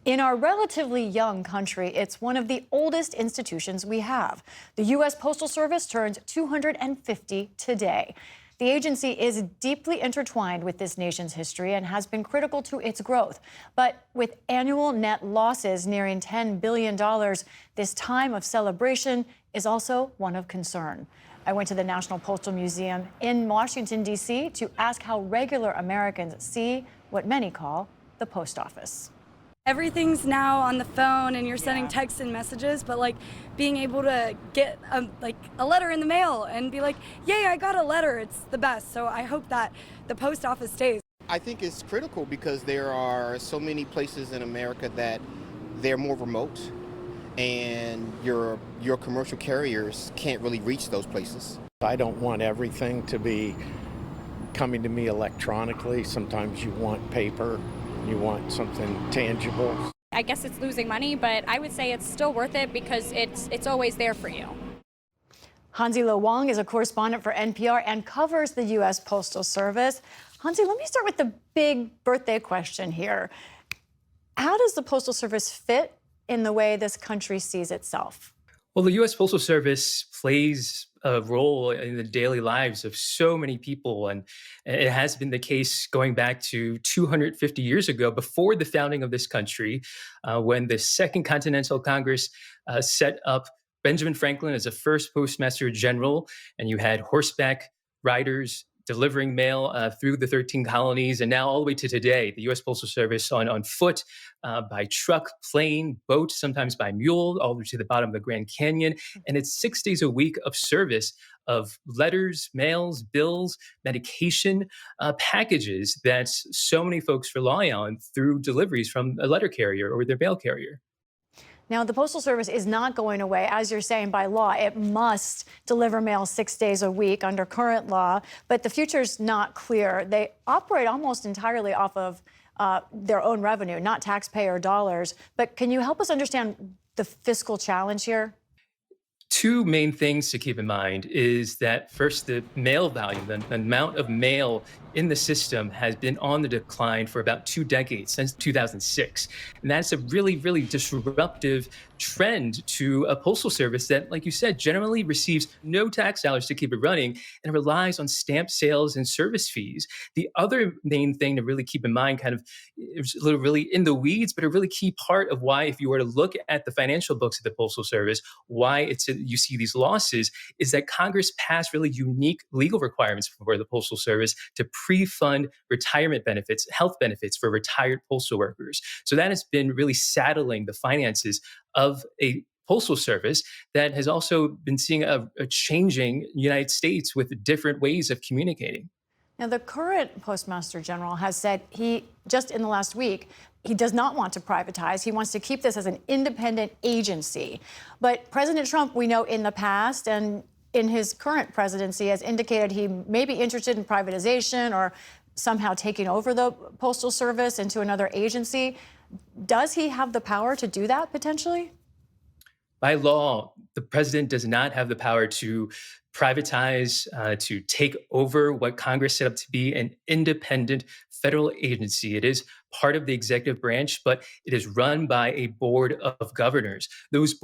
In our relatively young country, it's one of the oldest institutions we have. The U.S. Postal Service turns 250 today. The agency is deeply intertwined with this nation's history and has been critical to its growth. But with annual net losses nearing $10 billion, this time of celebration is also one of concern. I went to the National Postal Museum in Washington, D.C. to ask how regular Americans see what many call the post office. Everything's now on the phone and you're sending texts and messages, but like being able to get a letter in the mail and be like, yay, I got a letter, it's the best. So I hope that the post office stays. I think it's critical because there are so many places in America that they're more remote and your commercial carriers can't really reach those places. I don't want everything to be coming to me electronically. Sometimes you want paper, you want something tangible. I guess it's losing money, but I would say it's still worth it because it's always there for you. Hansi-Lo Wang is a correspondent for NPR and covers the U.S. Postal Service. Hansi, let me start with the big birthday question here. How does the Postal Service fit in the way this country sees itself? Well, the U.S. Postal Service plays a role in the daily lives of so many people. And it has been the case going back to 250 years ago, before the founding of this country, when the Second Continental Congress set up Benjamin Franklin as the first Postmaster General, and you had horseback riders delivering mail through the 13 colonies, and now all the way to today, the U.S. Postal Service on foot, by truck, plane, boat, sometimes by mule, all the way to the bottom of the Grand Canyon. And it's 6 days a week of service of letters, mails, bills, medication, packages that so many folks rely on through deliveries from a letter carrier or their mail carrier. Now, the Postal Service is not going away. As you're saying, by law, it must deliver mail 6 days a week under current law, but the future's not clear. They operate almost entirely off of their own revenue, not taxpayer dollars. But can you help us understand the fiscal challenge here? Two main things to keep in mind is that first, the mail volume, the amount of mail in the system has been on the decline for about 2 decades, since 2006. And that's a really, really disruptive trend to a postal service that, like you said, generally receives no tax dollars to keep it running and relies on stamp sales and service fees. The other main thing to really keep in mind, kind of it's a little really in the weeds, but a really key part of why, if you were to look at the financial books of the Postal Service, why you see these losses, is that Congress passed really unique legal requirements for the Postal Service to pre-fund retirement benefits, health benefits for retired postal workers. So that has been really saddling the finances of a postal service that has also been seeing a changing United States with different ways of communicating. Now, the current Postmaster General has said just in the last week, he does not want to privatize. He wants to keep this as an independent agency. But President Trump, we know in the past and in his current presidency, has indicated he may be interested in privatization or somehow taking over the Postal Service into another agency. Does he have the power to do that potentially? By law, the president does not have the power to privatize, to take over what Congress set up to be an independent federal agency. It is part of the executive branch, but it is run by a board of governors. Those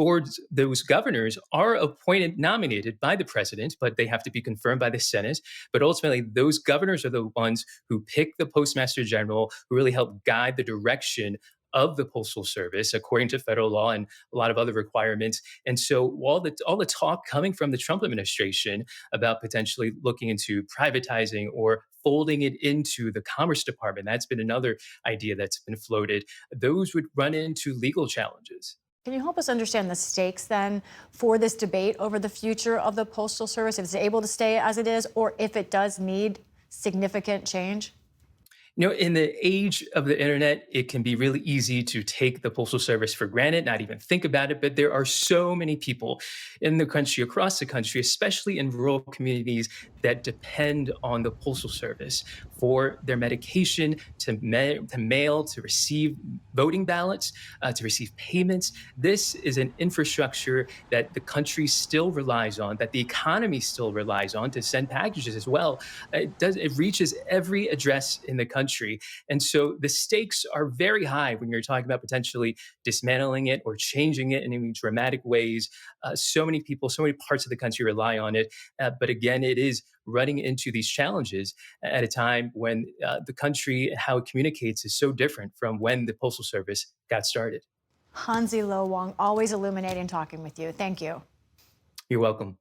governors are appointed, nominated by the president, but they have to be confirmed by the Senate. But ultimately, those governors are the ones who pick the Postmaster General, who really help guide the direction of the Postal Service according to federal law and a lot of other requirements. And so all the talk coming from the Trump administration about potentially looking into privatizing or folding it into the Commerce Department, that's been another idea that's been floated. Those would run into legal challenges. Can you help us understand the stakes then for this debate over the future of the Postal Service, if it's able to stay as it is, or if it does need significant change? In the age of the internet, it can be really easy to take the Postal Service for granted, not even think about it. But there are so many people in the country, across the country, especially in rural communities, that depend on the Postal Service for their medication, to mail, to receive voting ballots, to receive payments. This is an infrastructure that the country still relies on, that the economy still relies on to send packages as well. It reaches every address in the country. And so the stakes are very high when you're talking about potentially dismantling it or changing it in any dramatic ways. So many people, so many parts of the country rely on it. But again, it is running into these challenges at a time when the country and how it communicates is so different from when the Postal Service got started. Hansi Lo Wang, always illuminating talking with you. Thank you. You're welcome.